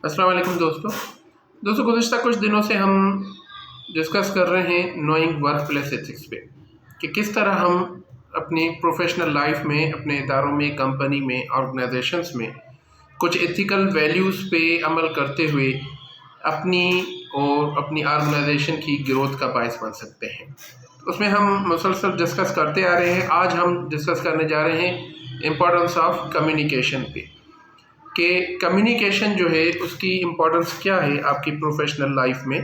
अस्सलाम वालेकुम दोस्तों गुज़िश्ता कुछ दिनों से हम डिस्कस कर रहे हैं नोइंग वर्क प्लेस एथिक्स पे कि किस तरह हम अपनी प्रोफेशनल लाइफ में, अपने इदारों में, कंपनी में, ऑर्गेनाइजेशंस में कुछ एथिकल वैल्यूज़ पे अमल करते हुए अपनी और अपनी ऑर्गेनाइजेशन की ग्रोथ का बायस बन सकते हैं। उसमें हम मुसलसल डिस्कस करते आ रहे हैं। आज हम डिस्कस करने जा रहे हैं इम्पोर्टेंस ऑफ कम्युनिकेशन पे कि कम्युनिकेशन जो है उसकी इम्पोर्टेंस क्या है आपकी प्रोफेशनल लाइफ में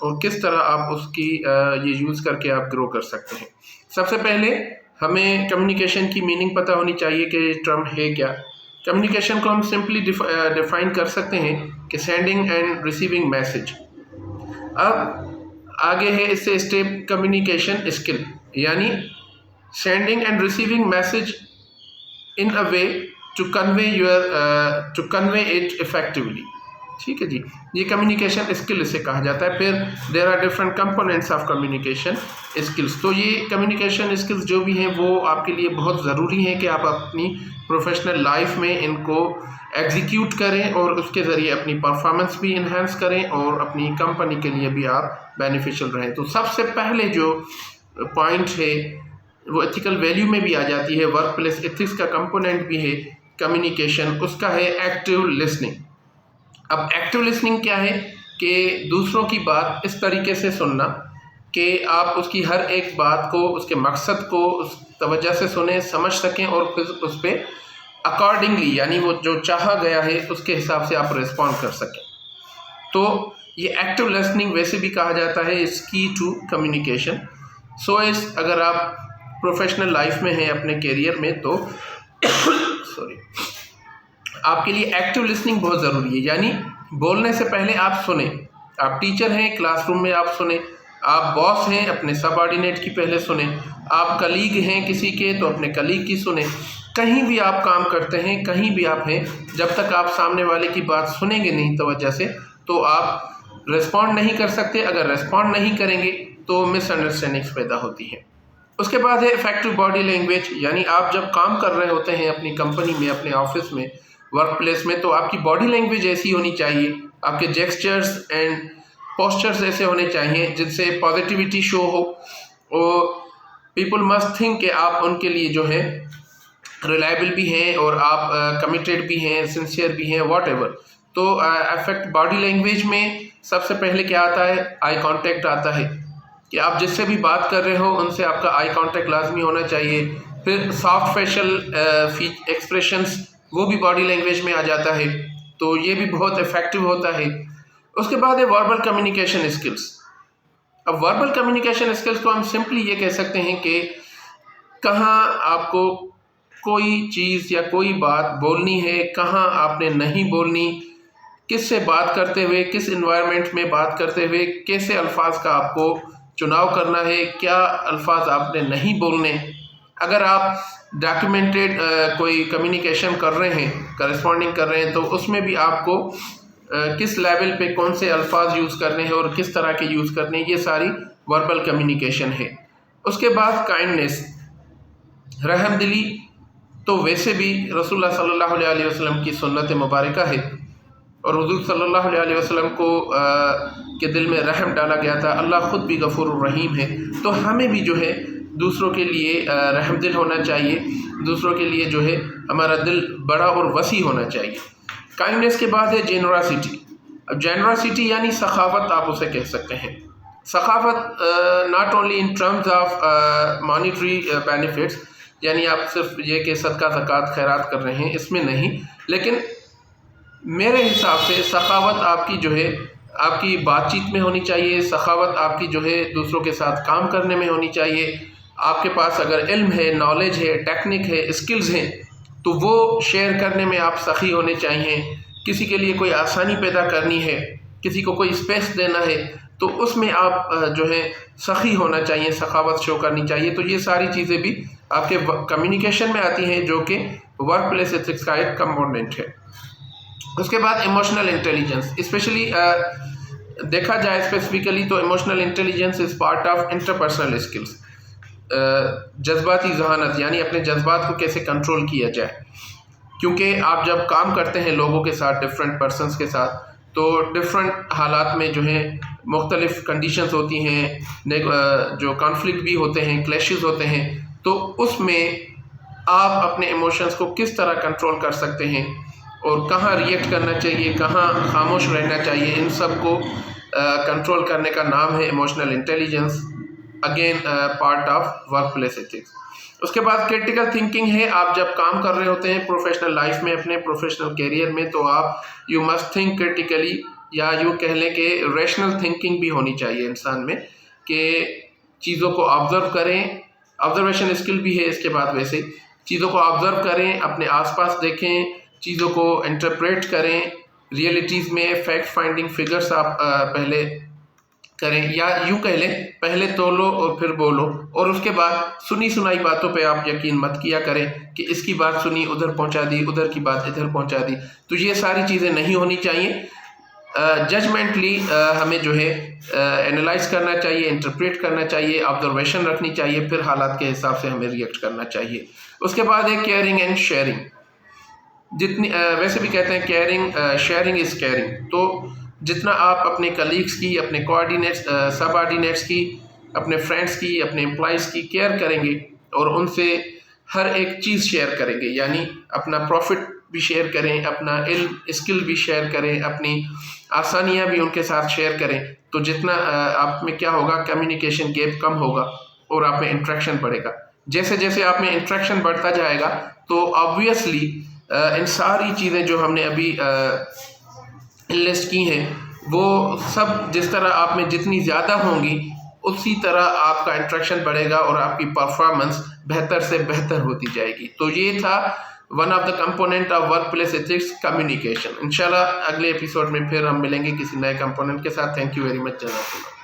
और किस तरह आप उसकी ये यूज़ करके आप ग्रो कर सकते हैं। सबसे पहले हमें कम्युनिकेशन की मीनिंग पता होनी चाहिए कि टर्म है क्या। कम्युनिकेशन को हम सिंपली डिफाइन कर सकते हैं कि सेंडिंग एंड रिसीविंग मैसेज। अब आगे है इससे स्टेप कम्युनिकेशन स्किल, यानी sending and receiving message in a way to convey it effectively. ठीक है जी, ये कम्युनिकेशन स्किल इसे कहा जाता है। फिर there are different components of communication skills. तो ये कम्युनिकेशन स्किल्स जो भी हैं वो आपके लिए बहुत ज़रूरी हैं कि आप अपनी प्रोफेशनल लाइफ में इनको एग्जीक्यूट करें और उसके ज़रिए अपनी परफॉर्मेंस भी इन्हांस करें और अपनी कंपनी के लिए भी आप बेनिफिशियल रहें। तो सबसे पहले जो पॉइंट है वो एथिकल वैल्यू में भी आ जाती है, वर्क प्लेस एथिक्स का कंपोनेंट भी है कम्युनिकेशन, उसका है एक्टिव लिसनिंग। अब एक्टिव लिसनिंग क्या है कि दूसरों की बात इस तरीके से सुनना कि आप उसकी हर एक बात को, उसके मकसद को उस तवज्जो से सुने, समझ सकें और फिर उस पर अकॉर्डिंगली, यानी वो जो चाहा गया है उसके हिसाब से आप रिस्पॉन्ड कर सकें। तो ये एक्टिव लिसनिंग वैसे भी कहा जाता है इज की टू कम्युनिकेशन। सो इस अगर आप प्रोफेशनल लाइफ में हैं अपने कैरियर में तो सॉरी, आपके लिए एक्टिव लिसनिंग बहुत ज़रूरी है। यानी बोलने से पहले आप सुने। आप टीचर हैं, क्लासरूम में आप सुने। आप बॉस हैं, अपने सबऑर्डिनेट की पहले सुने। आप कलीग हैं किसी के तो अपने कलीग की सुने। कहीं भी आप काम करते हैं, कहीं भी आप हैं, जब तक आप सामने वाले की बात सुनेंगे नहीं तवज्जो से तो आप रिस्पॉन्ड नहीं कर सकते। अगर रिस्पॉन्ड नहीं करेंगे तो मिसअंडरस्टैंडिंग्स पैदा होती हैं। उसके बाद है इफेक्टिव बॉडी लैंग्वेज, यानी आप जब काम कर रहे होते हैं अपनी कंपनी में, अपने ऑफिस में, वर्क प्लेस में, तो आपकी बॉडी लैंग्वेज ऐसी होनी चाहिए, आपके जेस्चर्स एंड पोस्चर्स ऐसे होने चाहिए जिनसे पॉजिटिविटी शो हो और पीपल मस्ट थिंक कि आप उनके लिए जो है रिलायबल भी हैं और आप कमिटेड भी हैं, सिंसियर भी हैं, वॉट एवर। तो इफेक्ट बॉडी लैंग्वेज में सबसे पहले क्या आता है, आई कॉन्टेक्ट आता है कि आप जिससे भी बात कर रहे हो उनसे आपका आई कांटेक्ट लाजमी होना चाहिए। फिर सॉफ्ट फेशियल एक्सप्रेशंस, वो भी बॉडी लैंग्वेज में आ जाता है, तो ये भी बहुत इफेक्टिव होता है। उसके बाद है वर्बल कम्युनिकेशन स्किल्स। अब वर्बल कम्युनिकेशन स्किल्स को हम सिंपली ये कह सकते हैं कि कहाँ आपको कोई चीज़ या कोई बात बोलनी है, कहाँ आपने नहीं बोलनी, किससे बात करते हुए, किस इन्वायरमेंट में बात करते हुए कैसे अल्फाज का आपको चुनाव करना है, क्या अल्फाज आपने नहीं बोलने। अगर आप डॉक्यूमेंटेड कोई कम्युनिकेशन कर रहे हैं, करस्पॉन्डिंग कर रहे हैं, तो उसमें भी आपको किस लेवल पे कौन से अल्फाज यूज़ करने हैं और किस तरह के यूज़ करने हैं, ये सारी वर्बल कम्युनिकेशन है। उसके बाद काइंडनेस, रहमदिली, तो वैसे भी रसूलुल्लाह सल्लल्लाहु अलैहि वसल्लम की सुन्नत मुबारका है और हुज़ूर सल्लल्लाहु अलैहि वसल्लम को के दिल में रहम डाला गया था। अल्लाह ख़ुद भी गफ़ूर रहीम है, तो हमें भी जो है दूसरों के लिए रहमदिल होना चाहिए, दूसरों के लिए जो है हमारा दिल बड़ा और वसी होना चाहिए। काइंडनेस के बाद है जेनरसिटी। अब जेनरसिटी यानी सखावत आप उसे कह सकते हैं। सखावत not only in terms of monetary benefits, यानी आप सिर्फ ये कि सदका ज़कात खैरात कर रहे हैं, इसमें नहीं, लेकिन मेरे हिसाब से सखावत आपकी जो है आपकी बातचीत में होनी चाहिए। सखावत आपकी जो है दूसरों के साथ काम करने में होनी चाहिए। आपके पास अगर इल्म है, नॉलेज है, टेक्निक है, स्किल्स हैं, तो वो शेयर करने में आप सखी होने चाहिए। किसी के लिए कोई आसानी पैदा करनी है, किसी को कोई स्पेस देना है, तो उसमें आप जो है सखी होना चाहिए, सखावत शो करनी चाहिए। तो ये सारी चीज़ें भी आपके कम्युनिकेशन में आती हैं जो कि वर्क प्लेस एथिक्स का एक कंपोनेंट है। उसके बाद इमोशनल इंटेलिजेंस, स्पेशली देखा जाए स्पेसिफिकली तो emotional intelligence is part of interpersonal skills. जज्बाती जहानत, यानी अपने जज्बात को कैसे कंट्रोल किया जाए। کیونکہ آپ جب کام کرتے ہیں لوگوں کے ساتھ، ڈفرینٹ پرسنس کے ساتھ، تو ڈفرینٹ حالات میں جو ہے مختلف کنڈیشنز ہوتی ہیں، جو کانفلکٹ بھی ہوتے ہیں، کلیشز ہوتے ہیں، تو اس میں آپ اپنے ایموشنز کو کس طرح کنٹرول کر سکتے ہیں اور کہاں ریئیکٹ کرنا چاہیے، کہاں خاموش رہنا چاہیے، ان سب کو کنٹرول کرنے کا نام ہے emotional intelligence, again part of workplace ethics. اس کے بعد کریٹیکل تھنکنگ ہے۔ آپ جب کام کر رہے ہوتے ہیں پروفیشنل لائف میں، اپنے پروفیشنل کیریئر میں، تو آپ یو مسٹ تھنک کریٹیکلی، یا یوں کہہ لیں کہ ریشنل تھنکنگ بھی ہونی چاہیے انسان میں، کہ چیزوں کو آبزرو کریں، آبزرویشن اسکل بھی ہے اس کے بعد، ویسے چیزوں کو آبزرو کریں، اپنے آس پاس دیکھیں، چیزوں کو انٹرپریٹ کریں، ریئلٹیز میں فیکٹ فائنڈنگ فگرس آپ پہلے کریں، یا یوں کہہ لیں پہلے تولو اور پھر بولو، اور اس کے بعد سنی سنائی باتوں پہ آپ یقین مت کیا کریں کہ اس کی بات سنی ادھر پہنچا دی، ادھر کی بات ادھر پہنچا دی، تو یہ ساری چیزیں نہیں ہونی چاہیے۔ ججمنٹلی ہمیں جو ہے انالائز کرنا چاہیے، انٹرپریٹ کرنا چاہیے، آبزرویشن رکھنی چاہیے، پھر حالات کے حساب سے ہمیں ریئیکٹ کرنا چاہیے۔ اس کے بعد ہے کیئرنگ اینڈ شیئرنگ۔ جتنی ویسے بھی کہتے ہیں کیئرنگ شیئرنگ از کیئرنگ، تو جتنا آپ اپنے کلیگس کی، اپنے کوآرڈینیٹس سب آرڈینیٹس کی، اپنے فرینڈس کی، اپنے امپلائیز کی کیئر کریں گے اور ان سے ہر ایک چیز شیئر کریں گے، یعنی اپنا پروفٹ بھی شیئر کریں، اپنا علم اسکل بھی شیئر کریں، اپنی آسانیاں بھی ان کے ساتھ شیئر کریں، تو جتنا آپ میں کیا ہوگا، کمیونیکیشن گیپ کم ہوگا اور آپ میں انٹریکشن بڑھے گا۔ جیسے جیسے آپ میں انٹریکشن بڑھتا جائے گا تو آبویسلی ان ساری چیزیں جو ہم نے ابھی لسٹ کی ہیں، وہ سب جس طرح آپ میں جتنی زیادہ ہوں گی، اسی طرح آپ کا انٹریکشن بڑھے گا اور آپ کی پرفارمنس بہتر سے بہتر ہوتی جائے گی۔ تو یہ تھا one of the component of workplace ethics, communication. انشاءاللہ اگلے ایپیسوڈ میں پھر ہم ملیں گے کسی نئے کمپوننٹ کے ساتھ۔ تھینک یو ویری مچ، جزاک اللہ۔